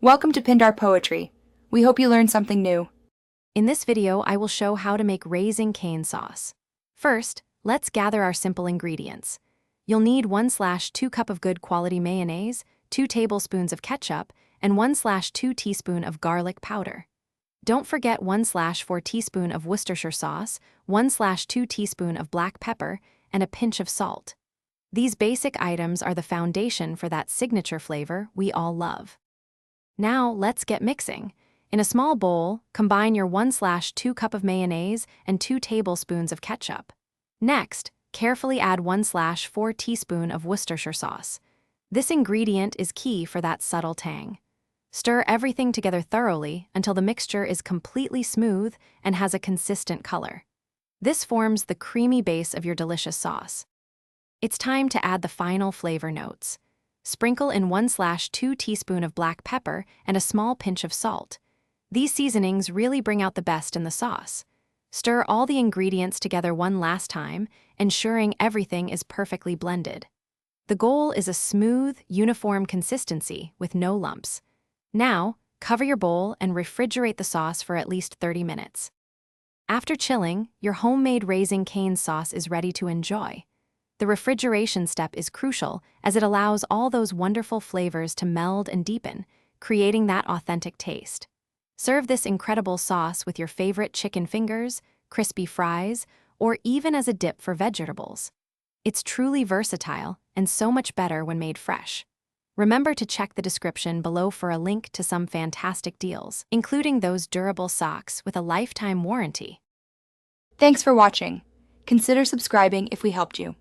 Welcome to Pindar Poetry. We hope you learned something new. In this video, I will show how to make Raising Cane sauce. First, let's gather our simple ingredients. You'll need 1/2 cup of good quality mayonnaise, 2 tablespoons of ketchup, and 1/2 teaspoon of garlic powder. Don't forget 1/4 teaspoon of Worcestershire sauce, 1/2 teaspoon of black pepper, and a pinch of salt. These basic items are the foundation for that signature flavor we all love. Now, let's get mixing. In a small bowl, combine your 1/2 cup of mayonnaise and 2 tablespoons of ketchup. Next, carefully add 1/4 teaspoon of Worcestershire sauce. This ingredient is key for that subtle tang. Stir everything together thoroughly until the mixture is completely smooth and has a consistent color. This forms the creamy base of your delicious sauce. It's time to add the final flavor notes. Sprinkle in 1/2 teaspoon of black pepper and a small pinch of salt. These seasonings really bring out the best in the sauce. Stir all the ingredients together one last time, ensuring everything is perfectly blended. The goal is a smooth, uniform consistency with no lumps. Now, cover your bowl and refrigerate the sauce for at least 30 minutes. After chilling, your homemade Raising Cane sauce is ready to enjoy. The refrigeration step is crucial as it allows all those wonderful flavors to meld and deepen, creating that authentic taste. Serve this incredible sauce with your favorite chicken fingers, crispy fries, or even as a dip for vegetables. It's truly versatile and so much better when made fresh. Remember to check the description below for a link to some fantastic deals, including those durable socks with a lifetime warranty. Thanks for watching. Consider subscribing if we helped you.